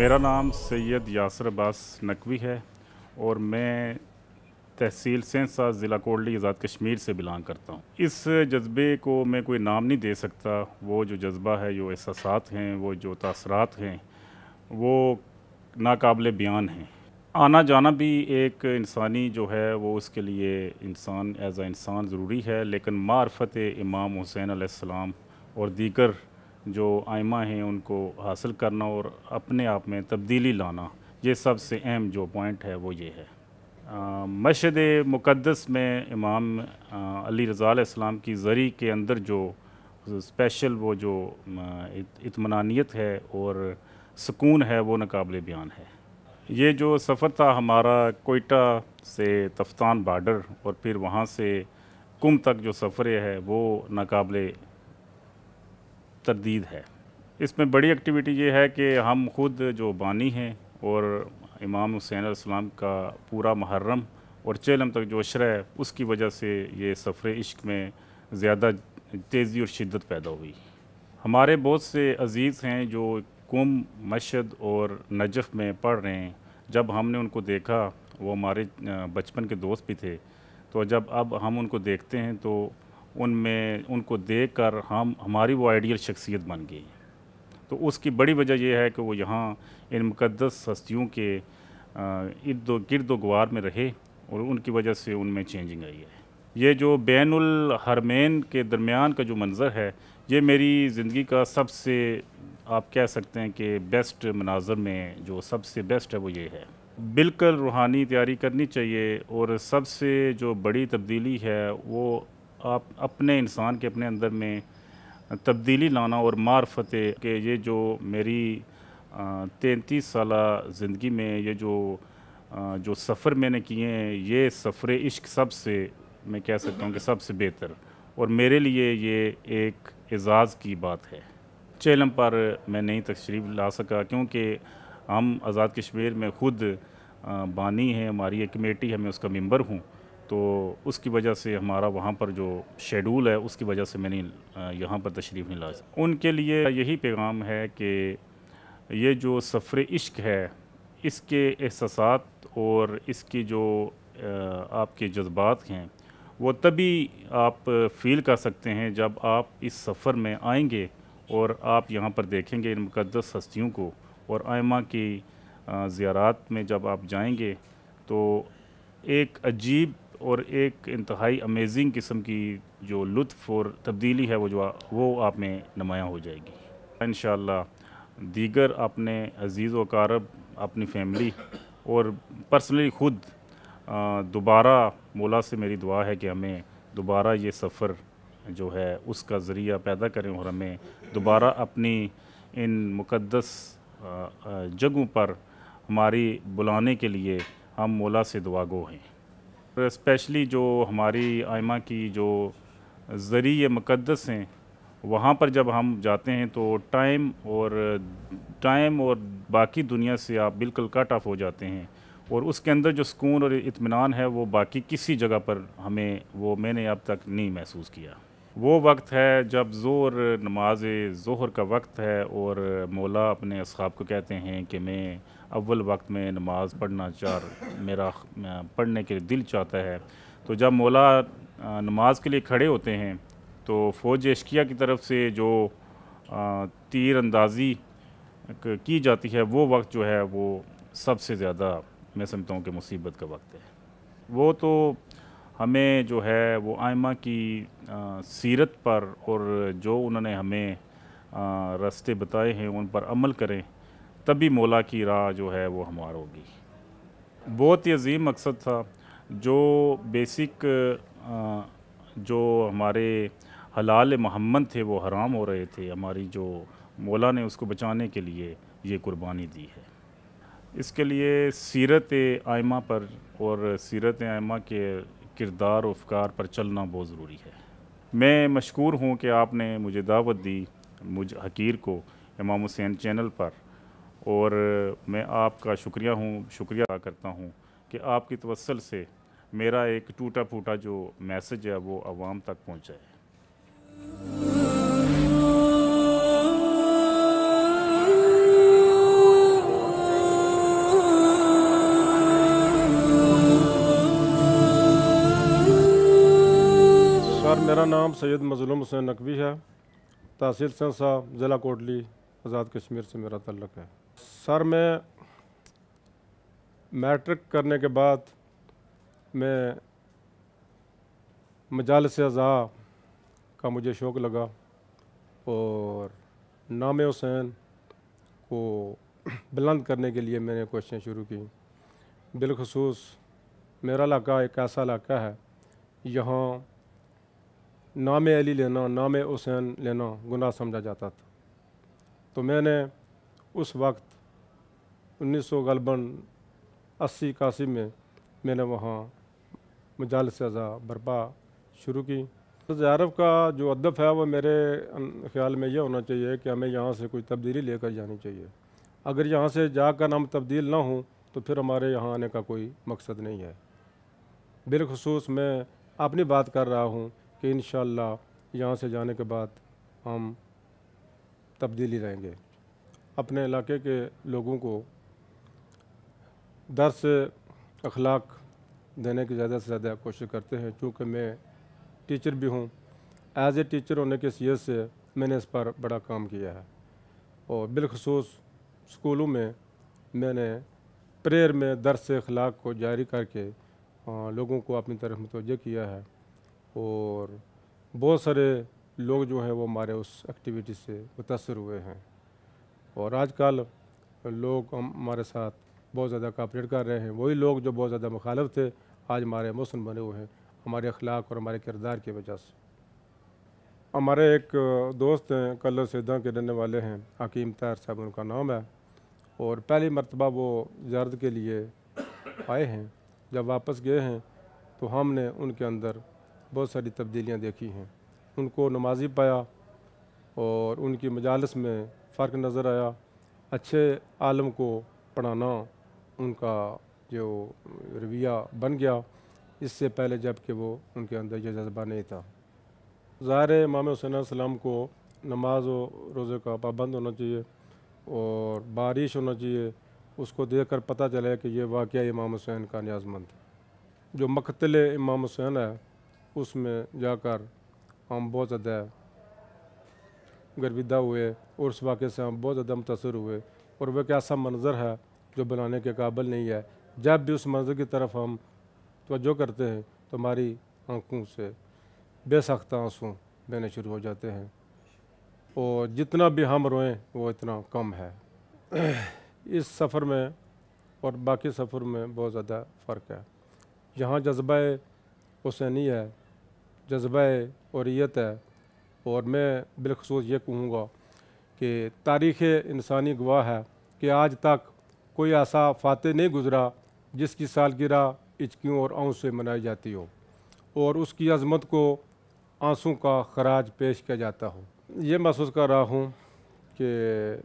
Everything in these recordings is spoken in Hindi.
मेरा नाम सैयद यासर अब्बास नकवी है और मैं तहसील सेंसा ज़िला कोटली आज़ाद कश्मीर से बिलोंग करता हूँ। इस जज्बे को मैं कोई नाम नहीं दे सकता। वो जो जज्बा है, जो एहसासात हैं, वो जो तासरात हैं, वो नाकाबिले बयान हैं। आना जाना भी एक इंसानी जो है वो उसके लिए इंसान एज़ आ इंसान ज़रूरी है, लेकिन मार्फत इमाम हुसैन अलैहिस्सलाम और दीगर जो आइमा हैं उनको हासिल करना और अपने आप में तब्दीली लाना, ये सबसे अहम जो पॉइंट है वो ये है। मस्जिद मुक़द्दस में इमाम अली रज़ा अलैहिस्सलाम की ज़री के अंदर जो स्पेशल वो जो इत्मीनानियत है और सुकून है वो नाकाबिले बयान है। ये जो सफ़र था हमारा कोयटा से तफ्तान बॉर्डर और फिर वहाँ से कुम तक जो सफ़र है वो नाकाबिले तरदीद है। इसमें बड़ी एक्टिविटी ये है कि हम खुद जो बानी हैं और इमाम हुसैन अलैहिस्सलाम का पूरा मुहर्रम और चेलम तक जो अशरा है उसकी वजह से ये सफ़र इश्क में ज़्यादा तेज़ी और शिद्दत पैदा हुई। हमारे बहुत से अज़ीज़ हैं जो कुम, मशहद और नजफ़ में पढ़ रहे हैं। जब हमने उनको देखा, वो हमारे बचपन के दोस्त भी थे, तो जब अब हम उनको देखते हैं तो उनमें उनको देखकर हमारी वो आइडियल शख्सियत बन गई। तो उसकी बड़ी वजह यह है कि वो यहाँ इन मुक़द्दस हस्तियों के गिरद गुवार में रहे और उनकी वजह से उनमें चेंजिंग आई है। ये जो बैनुल हरमैन के दरमियान का जो मंज़र है, ये मेरी ज़िंदगी का सबसे, आप कह सकते हैं कि बेस्ट मनाज़र में जो सबसे बेस्ट है वो ये है। बिल्कुल रूहानी तैयारी करनी चाहिए और सबसे जो बड़ी तब्दीली है वो आप अपने इंसान के अपने अंदर में तब्दीली लाना और मार्फत के ये जो मेरी 33 साला ज़िंदगी में ये जो सफ़र मैंने किए हैं, ये सफ़र इश्क सबसे, मैं कह सकता हूँ कि सबसे बेहतर और मेरे लिए ये एक एज़ाज़ की बात है। चेलम पर मैं नहीं तशरीफ़ ला सका क्योंकि हम आज़ाद कश्मीर में ख़ुद बानी हैं, हमारी एक कमेटी है, मैं उसका मेंबर हूँ, तो उसकी वजह से हमारा वहाँ पर जो शेड्यूल है उसकी वजह से मैंने यहाँ पर तशरीफ़ नहीं ला सका। उनके लिए यही पैगाम है कि ये जो सफ़र इश्क है, इसके एहसासात और इसकी जो आपके जज्बात हैं वो तभी आप फ़ील कर सकते हैं जब आप इस सफ़र में आएंगे और आप यहाँ पर देखेंगे इन मुक़द्दस हस्तियों को और आइमा की ज़ियारात में जब आप जाएंगे तो एक अजीब और एक इंतहाई अमेजिंग किस्म की जो लुत्फ़ और तब्दीली है वो आप में नुमायाँ हो जाएगी। इंशाअल्लाह दीगर अपने अज़ीज़ व अक़ारब, अपनी फैमिली और पर्सनली ख़ुद दोबारा मौला से मेरी दुआ है कि हमें दोबारा ये सफ़र जो है उसका ज़रिया पैदा करें और हमें दोबारा अपनी इन मुक़द्दस जगहों पर हमारी बुलाने के लिए हम मौला से दुआगो हैं। स्पेशली जो हमारी आइमा की जो ज़रिए मुक़द्दस हैं वहाँ पर जब हम जाते हैं तो टाइम और बाकी दुनिया से आप बिल्कुल कट ऑफ हो जाते हैं और उसके अंदर जो सुकून और इत्मीनान है वो बाकी किसी जगह पर मैंने अब तक नहीं महसूस किया। वो वक्त है जब नमाज ज़ोहर का वक्त है और मौला अपने अस्हाब को कहते हैं कि मैं अव्वल वक्त में नमाज़ मेरा पढ़ने के लिए दिल चाहता है। तो जब मौला नमाज के लिए खड़े होते हैं तो फ़ौज इश्किया की तरफ से जो तीर अंदाज़ी की जाती है, वो वक्त जो है वो सबसे ज़्यादा मैं समझता हूँ कि मुसीबत का वक्त है। वो तो हमें जो है वो आइमा की सीरत पर और जो उन्होंने हमें रास्ते बताए हैं उन पर अमल करें, तभी मौला की राह जो है वो हमार होगी। बहुत ही अजीम मकसद था। जो बेसिक जो हमारे हलाल मोहम्मद थे वो हराम हो रहे थे, हमारी जो मौला ने उसको बचाने के लिए ये कुर्बानी दी है। इसके लिए सीरत आइमा पर और सीरत आइमा के किरदार और अफ़कार पर चलना बहुत ज़रूरी है। मैं मशकूर हूँ कि आपने मुझे दावत दी, मुझ हकीर को, इमाम हुसैन चैनल पर, और मैं आपका शुक्रिया अदा करता हूँ कि आपकी तवस्सुल से मेरा एक टूटा फूटा जो मैसेज है वो आवाम तक पहुँचा है। मेरा नाम सैयद मज़लूम हुसैन नकवी है। तहसील संसा, ज़िला कोटली, आज़ाद कश्मीर से मेरा तल्लुक़ है। सर, मैं मैट्रिक करने के बाद मैं मजालिस अज़ा का मुझे शौक़ लगा और नाम हुसैन को बुलंद करने के लिए मैंने कोशिशें शुरू की। बिलखुसूस मेरा इलाका एक ऐसा इलाका है, यहाँ नाम अली लेना, नाम हुसैन लेना गुनाह समझा जाता था। तो मैंने उस वक्त 1980-81 में मैंने वहाँ मजालिस अज़ा बर्पा शुरू की। अरब का जो अदब है वो मेरे ख़्याल में ये होना चाहिए कि हमें यहाँ से कोई तब्दीली लेकर जानी चाहिए। अगर यहाँ से जाकर हम तब्दील ना हों तो फिर हमारे यहाँ आने का कोई मकसद नहीं है। बिलखुसूस मैं अपनी बात कर रहा हूँ कि इंशाअल्लाह यहाँ से जाने के बाद हम तब्दीली रहेंगे। अपने इलाके के लोगों को दर्स अखलाक देने की ज़्यादा से ज़्यादा कोशिश करते हैं। चूँकि मैं टीचर भी हूँ, एज ए टीचर होने की हैसियत से मैंने इस पर बड़ा काम किया है और बिलखुसूस स्कूलों में मैंने प्रेयर में दर्स अखलाक को जारी करके लोगों को अपनी तरफ मुतवज्जह किया है और बहुत सारे लोग जो हैं वो हमारे उस एक्टिविटी से मुतासर हुए हैं और आजकल लोग हमारे साथ बहुत ज़्यादा कोऑपरेट कर रहे हैं। वही लोग जो बहुत ज़्यादा मुखालिफ थे आज हमारे मुस्लिम बने हुए हैं, हमारे अखलाक और हमारे किरदार की वजह से। हमारे एक दोस्त हैं, कलर सैदा के रहने वाले हैं, हकीम ताहिर साहब उनका नाम है और पहली मरतबा वो ज़ियारत के लिए आए हैं। जब वापस गए हैं तो हमने उनके अंदर बहुत सारी तब्दीलियाँ देखी हैं। उनको नमाजी पाया और उनकी मजालिस में फ़र्क नज़र आया। अच्छे आलम को पढ़ाना उनका जो रवैया बन गया, इससे पहले जबकि वो उनके अंदर ये जज्बा नहीं था। ज़ाहिर है इमाम हुसैन सलाम को नमाज और रोज़े का पाबंद होना चाहिए और बारिश होना चाहिए, उसको देख कर पता चले कि ये वाक़या इमाम हुसैन का न्याज़मंद है। जो मक़तल इमाम हुसैन है उसमें जाकर हम बहुत ज़्यादा गर्विदा हुए और उस वाक़े से हम बहुत ज़्यादा मुतासर हुए और वह एक ऐसा मंज़र है जो बनाने के काबिल नहीं है। जब भी उस मंज़र की तरफ हम तवज्जो करते हैं तो हमारी आँखों से बेसख्त आंसू बहने शुरू हो जाते हैं और जितना भी हम रोएं वो इतना कम है। इस सफ़र में और बाकी सफ़र में बहुत ज़्यादा फ़र्क है। यहाँ जज्बा हुसैनी है, जज्बा औरियत है और मैं बिलखसूस ये कहूँगा कि तारीख़ इंसानी गवाह है कि आज तक कोई ऐसा फ़ातिह नहीं गुज़रा जिसकी सालगिरह इचकियों और आंसू से मनाई जाती हो और उसकी अज़मत को आंसू का खराज पेश किया जाता हो। ये महसूस कर रहा हूँ कि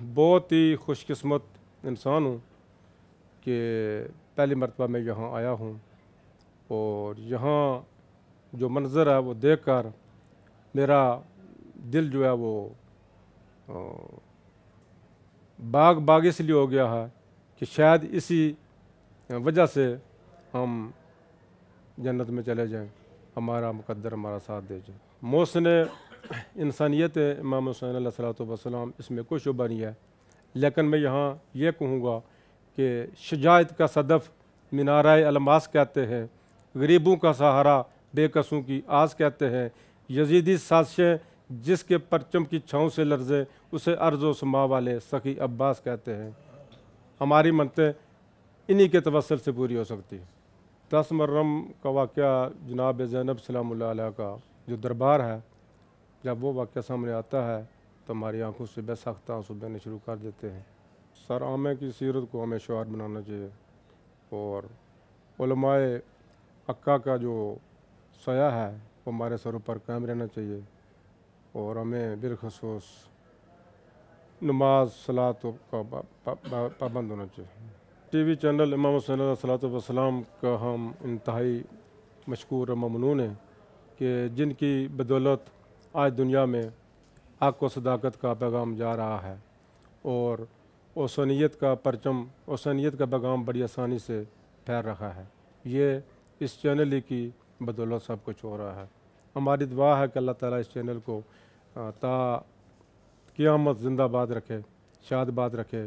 बहुत ही खुशकिस्मत इंसान हूँ कि पहली मरतबा मैं यहाँ आया हूँ और यहाँ जो मंज़र है वो देखकर मेरा दिल जो है वो बाग बाग इसलिए हो गया है कि शायद इसी वजह से हम जन्नत में चले जाएं, हमारा मुकद्दर हमारा साथ दे जाए। मोहसिन इंसानियत इमाम हुसैन अलैहिस्सलाम, इसमें कोई शुबा नहीं है। लेकिन मैं यहाँ ये कहूँगा कि शुजाअत का सदफ़ मीनारा अलमास कहते हैं, गरीबों का सहारा बेकसों की आस कहते हैं, यजीदी साजिशें जिसके परचम की छाँव से लर्ज़े उसे अर्ज़ व समा वाले सखी अब्बास कहते हैं। हमारी मनतें इन्हीं के तवस्सुल से पूरी हो सकती है। 10 मुहर्रम का वाक़या जनाब ज़ैनब सलामुल्लाह अलैहा का जो दरबार है, जब वो वाक़या सामने आता है तो हमारी आंखों से बेसख्त आंसू बहने शुरू कर देते हैं। सर आमे की सीरत को हमें शुआर बनाना चाहिए और उलमाए अक्का का जो साया है वो हमारे सरों पर कायम रहना चाहिए और हमें बिलखसूस नमाज सलात का पाबंद होना चाहिए। टीवी चैनल इमाम हुसैन अलैहिस्सलाम का हम इंतहाई मशकूर और ममनून हैं कि जिनकी बदौलत आज दुनिया में हक़ व सदाकत का पैगाम जा रहा है और हुसैनियत का परचम, हुसैनियत का पैगाम बड़ी आसानी से फैल रहा है। ये इस चैनल ही की बदौलत सब कुछ हो रहा है। हमारी दुआ है कि अल्लाह ताला इस चैनल को ता क़यामत ज़िंदाबाद रखे, शादबाद रखे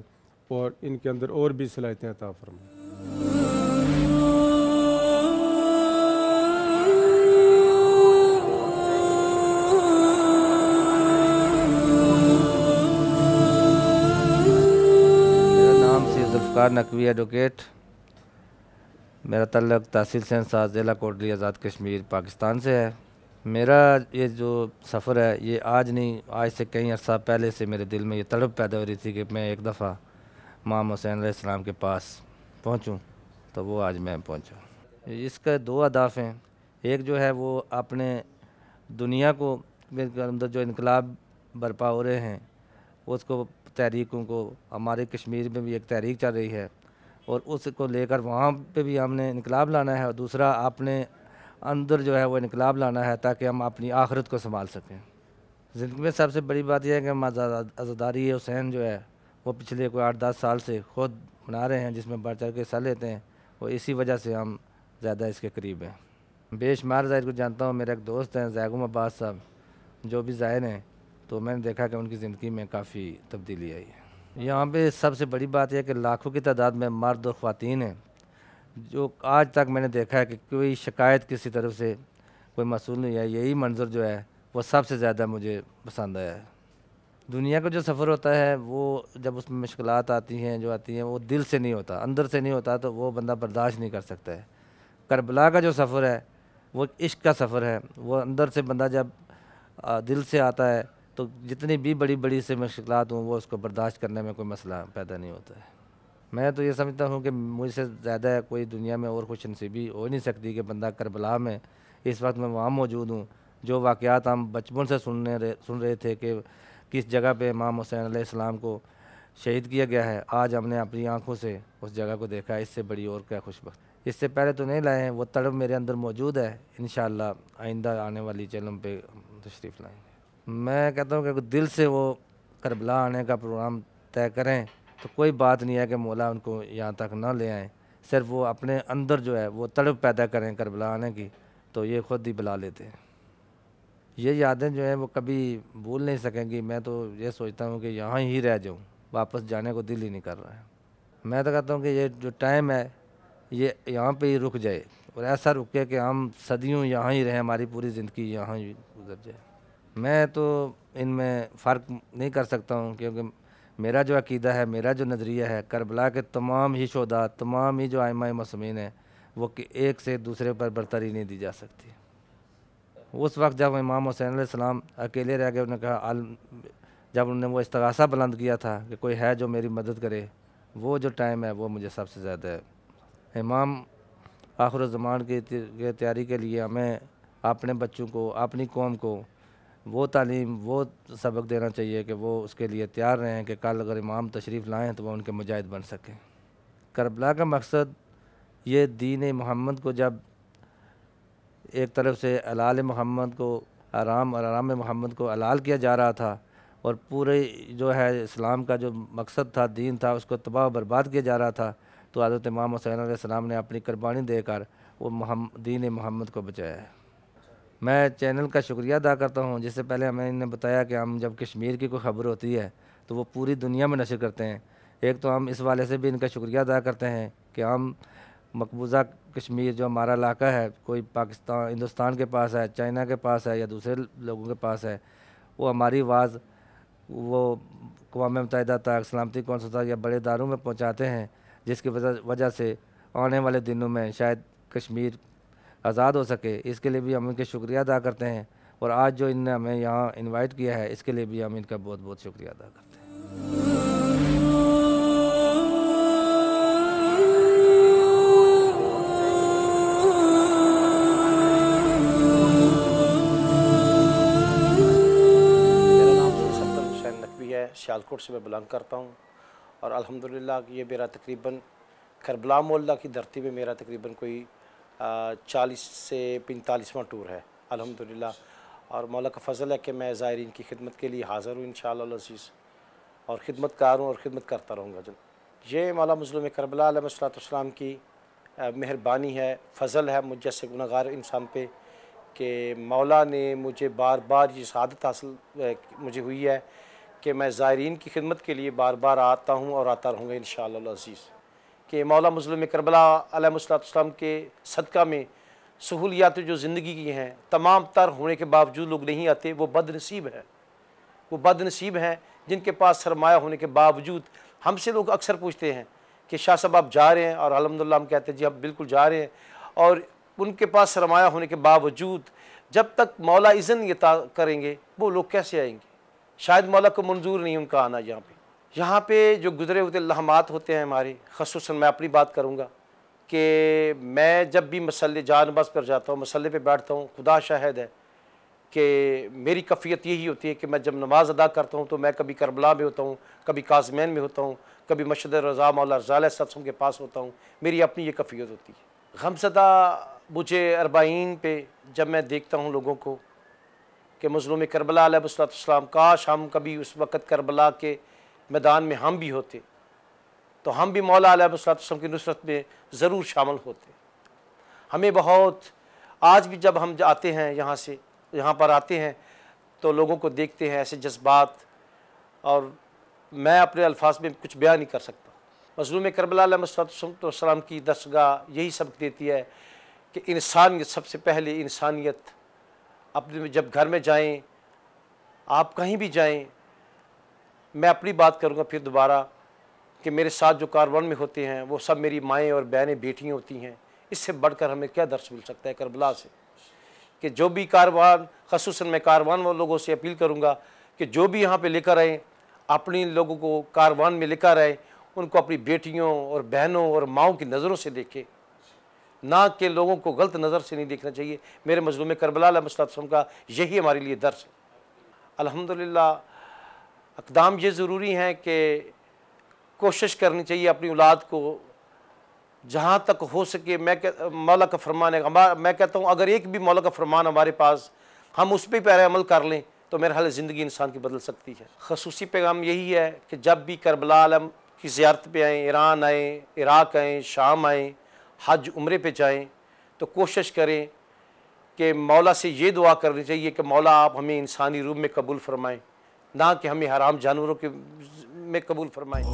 और इनके अंदर और भी सलाहियतें अता फरमाए। मेरा नाम सैयद ज़ुल्फ़िकार नकवी एडवोकेट। मेरा तल्लुक़ तहसील सेंसार ज़िला कोटली आज़ाद कश्मीर पाकिस्तान से है। मेरा ये जो सफ़र है ये आज नहीं, आज से कई अर्सा पहले से मेरे दिल में ये तड़प पैदा हो रही थी कि मैं एक दफ़ा इमाम हुसैन अलैहिस्सलाम के पास पहुँचूँ, तो वो आज मैं पहुँचा। इसका दो अहदाफ़ हैं। एक जो है वो अपने दुनिया को के अंदर जो इनकलाब बरपा हो रहे हैं उसको, तहरीकों को, हमारे कश्मीर में भी एक तहरीक चल रही है और उसको लेकर वहाँ पे भी हमने इनकलाब लाना है, और दूसरा अपने अंदर जो है वो इनकलाब लाना है ताकि हम अपनी आखिरत को संभाल सकें। ज़िंदगी में सबसे बड़ी बात यह है कि हम आज़ादारी हुसैन जो है वो पिछले कोई 8-10 साल से ख़ुद बना रहे हैं, जिसमें बढ़ चढ़ के हिस्सा लेते हैं, और इसी वजह से हम ज़्यादा इसके करीब हैं। बेशुमार ज़ाहिर को जानता हूँ, मेरे एक दोस्त हैं ज़ैगुम अब्बास साहब, जो भी ज़ाहिर हैं, तो मैंने देखा कि उनकी ज़िंदगी में काफ़ी तब्दीली आई है। यहाँ पे सबसे बड़ी बात यह है कि लाखों की तादाद में मर्द और ख़वातीन हैं, जो आज तक मैंने देखा है कि कोई शिकायत किसी तरफ से कोई मसूल नहीं है। यही मंज़र जो है वो सबसे ज़्यादा मुझे पसंद आया है। दुनिया का जो सफ़र होता है वो जब उसमें मुश्किलात आती हैं, जो आती हैं, वो दिल से नहीं होता, अंदर से नहीं होता, तो वो बंदा बर्दाश्त नहीं कर सकता है। करबला का जो सफ़र है वो इश्क का सफ़र है। वो अंदर से बंदा जब दिल से आता है तो जितनी भी बड़ी बड़ी से मुश्किलात हों वो उसको बर्दाश्त करने में कोई मसला पैदा नहीं होता है। मैं तो ये समझता हूँ कि मुझसे ज़्यादा कोई दुनिया में और खुश नसीबी हो नहीं सकती कि बंदा करबला में इस वक्त मैं वहाँ मौजूद हूँ। जो वाक़यात हम बचपन से सुन रहे थे कि किस जगह पे इमाम हुसैन अलैहिस्सलाम को शहीद किया गया है, आज हमने अपनी आँखों से उस जगह को देखा है। इससे बड़ी और क्या खुशबख्त। इससे पहले तो नहीं लाए हैं, वो तड़प मेरे अंदर मौजूद है। इंशाअल्लाह आइंदा आने वाली चैनल पे तशरीफ़ लाएँगे। मैं कहता हूँ कि दिल से वो करबला आने का प्रोग्राम तय करें तो कोई बात नहीं है कि मौला उनको यहाँ तक ना ले आएँ। सिर्फ वो अपने अंदर जो है वो तड़प पैदा करें करबला आने की, तो ये ख़ुद ही बुला लेते हैं। ये यादें जो हैं वो कभी भूल नहीं सकेंगी। मैं तो ये सोचता हूँ कि यहाँ ही रह जाऊँ, वापस जाने को दिल ही नहीं कर रहा है। मैं तो कहता हूँ कि ये जो टाइम है ये यहाँ पे ही रुक जाए, और ऐसा रुके कि हम सदियों यहाँ ही रहें, हमारी पूरी ज़िंदगी यहाँ ही गुजर जाए। मैं तो इनमें फ़र्क नहीं कर सकता हूँ, क्योंकि मेरा जो अकीदा है, मेरा जो नज़रिया है, करबला के तमाम ही शोदा, तमाम ही जो आइमा मासूमीन हैं, वो कि एक से दूसरे पर बरतरी नहीं दी जा सकती। उस वक्त जब इमाम हुसैन अलैहिस्सलाम अकेले रह गए, उन्होंने कहा जब उन्होंने वो इस्तिग़ासा बुलंद किया था कि कोई है जो मेरी मदद करे, वो जो टाइम है वो मुझे सबसे ज़्यादा है। इमाम आखिर ज़मान की तैयारी के लिए हमें अपने बच्चों को, अपनी कौम को वो तालीम, वो सबक देना चाहिए कि वो उसके लिए तैयार रहें कि कल अगर इमाम तशरीफ़ लाएँ तो वो उनके मुजाहिद बन सकें। करबला का मकसद ये दीन मोहम्मद को जब एक तरफ से अलाल मोहम्मद को आराम और आराम मोहम्मद को अलाल किया जा रहा था, और पूरे जो है इस्लाम का जो मकसद था, दीन था, उसको तबाह बर्बाद किया जा रहा था, तो हज़रत इमाम हुसैन अलैहिस्सलाम ने अपनी कुर्बानी देकर वो दीन मोहम्मद को बचाया है। मैं चैनल का शुक्रिया अदा करता हूँ। जिससे पहले हमें इन्हें बताया कि हम जब कश्मीर की कोई ख़बर होती है तो वो पूरी दुनिया में नशर करते हैं। एक तो हम इस वाले से भी इनका शुक्रिया अदा करते हैं कि हम मकबूजा कश्मीर जो हमारा इलाका है, कोई पाकिस्तान, हिंदुस्तान के पास है, चाइना के पास है या दूसरे लोगों के पास है, वो हमारी आवाज़ वो अक़वाम मुत्तहिदा तक, सलामती कौंसिल तक या बड़े इदारों में पहुँचाते हैं, जिसकी वजह से आने वाले दिनों में शायद कश्मीर आज़ाद हो सके। इसके लिए भी हम इनके शुक्रिया अदा करते हैं, और आज जो इन्होंने हमें यहाँ इनवाइट किया है इसके लिए भी हम इनका बहुत बहुत शुक्रिया अदा करते हैं। मेरा नाम सैयद हुसैन नकवी है, सियालकोट से मैं बिलोंग करता हूँ, और अल्हम्दुलिल्लाह ये मेरा तकरीबन करबला मोहल्ला की धरती में मेरा तकरीबन कोई 40 से 45वां टूर है अल्हम्दुलिल्लाह। और मौला का फ़ज़ल है कि मैं ज़ायरीन की खिदमत के लिए हाज़िर हूँ इंशाअल्लाह अज़ीज़, और ख़िदमतकार हूँ और ख़िदमत करता रहूँगा। ये मौला मज़लूम करबला अलैहिस्सलाम की मेहरबानी है, फ़ज़ल है मुझ जैसे गुनहगार इंसान पे कि मौला ने मुझे बार बार ये शहादत हासिल मुझे हुई है कि मैं ज़ायरीन की खिदमत के लिए बार बार आता हूँ और आता रहूँगा इंशाअल्लाह अज़ीज़, कि मौला मुज़ल्लम करबला अलैहिस्सलाम के सदका में सहूलियात जो ज़िंदगी की हैं तमाम तर होने के बावजूद लोग नहीं आते। वो बदनसीब है, वो बदनसीब हैं जिनके पास सरमाया होने के बावजूद। हमसे लोग अक्सर पूछते हैं कि शाह साहब आप जा रहे हैं, और अल्हम्दुलिल्लाह हम कहते हैं जी हम बिल्कुल जा रहे हैं। और उनके पास सरमाया होने के बावजूद जब तक मौला इज़्न अता करेंगे वो लोग कैसे आएंगे? शायद मौला को मंजूर नहीं उनका आना। यहाँ पे जो गुज़रे हुए लम्हात होते हैं हमारे, ख़ुसूसन मैं अपनी बात करूँगा कि मैं जब भी मसल्ले जानबाज पर जाता हूँ, मसल्ले पे बैठता हूँ, खुदा शाहिद है कि मेरी कफ़ियत यही होती है कि मैं जब नमाज़ अदा करता हूँ तो मैं कभी करबला में होता हूँ, कभी काज़मैन में होता हूँ, कभी मस्जिद रज़ा मौला रज़ा अलैहिस्सलाम के पास होता हूँ। मेरी अपनी ये कफ़ियत होती है। गमज़दा मुझे अरबाईन पे जब मैं देखता हूँ लोगों को कि मज़लूम करबला अलैहिस्सलाम, काश हम कभी उस वक़्त करबला के मैदान में हम भी होते तो हम भी मौला अलैहिस्सलाम की नुसरत में ज़रूर शामिल होते। हमें बहुत आज भी जब हम आते हैं यहाँ पर आते हैं तो लोगों को देखते हैं ऐसे जज्बात, और मैं अपने अल्फाज में कुछ बयान नहीं कर सकता। मज़लूम करबला अलैहिस्सलाम की दरगाह यही सबक देती है कि इंसानियत सबसे पहले, इंसानियत अपने जब घर में जाएं, आप कहीं भी जाएं, मैं अपनी बात करूँगा फिर दोबारा कि मेरे साथ जो कारवान में होते हैं वो सब मेरी माएँ और बहनें बेटियाँ होती हैं। इससे बढ़कर हमें क्या दर्स मिल सकता है करबला से? कि जो भी कारवान, ख़ुसूसन मैं कारवान वाले लोगों से अपील करूँगा कि जो भी यहाँ पे लेकर आएँ, अपनी लोगों को कारवान में लेकर आए, उनको अपनी बेटियों और बहनों और माँओं की नज़रों से देखें, ना कि लोगों को गलत नज़र से नहीं देखना चाहिए। मेरे मज़लूम करबला अलैहिस्सलाम का यही हमारे लिए दर्स है। अल्हम्दुलिल्लाह अक़दाम ये ज़रूरी हैं कि कोशिश करनी चाहिए अपनी औलाद को जहाँ तक हो सके। मौला का फरमान है, मैं कहता हूँ अगर एक भी मौला का फरमान हमारे पास हम उस पर पहले अमल कर लें तो मेरे ख्याल ज़िंदगी इंसान की बदल सकती है। ख़ुसूसी पैगाम यही है कि जब भी करबला आलम की ज़ियारत पे आएँ, ईरान आएँ, इराक़ आएँ, शाम आएँ, हज उम्रे पे जाएँ, तो कोशिश करें कि मौला से ये दुआ करनी चाहिए कि मौला आप हमें इंसानी रूप में कबूल फरमाएँ, ना कि हमें हराम जानवरों के में कबूल फरमाएँ।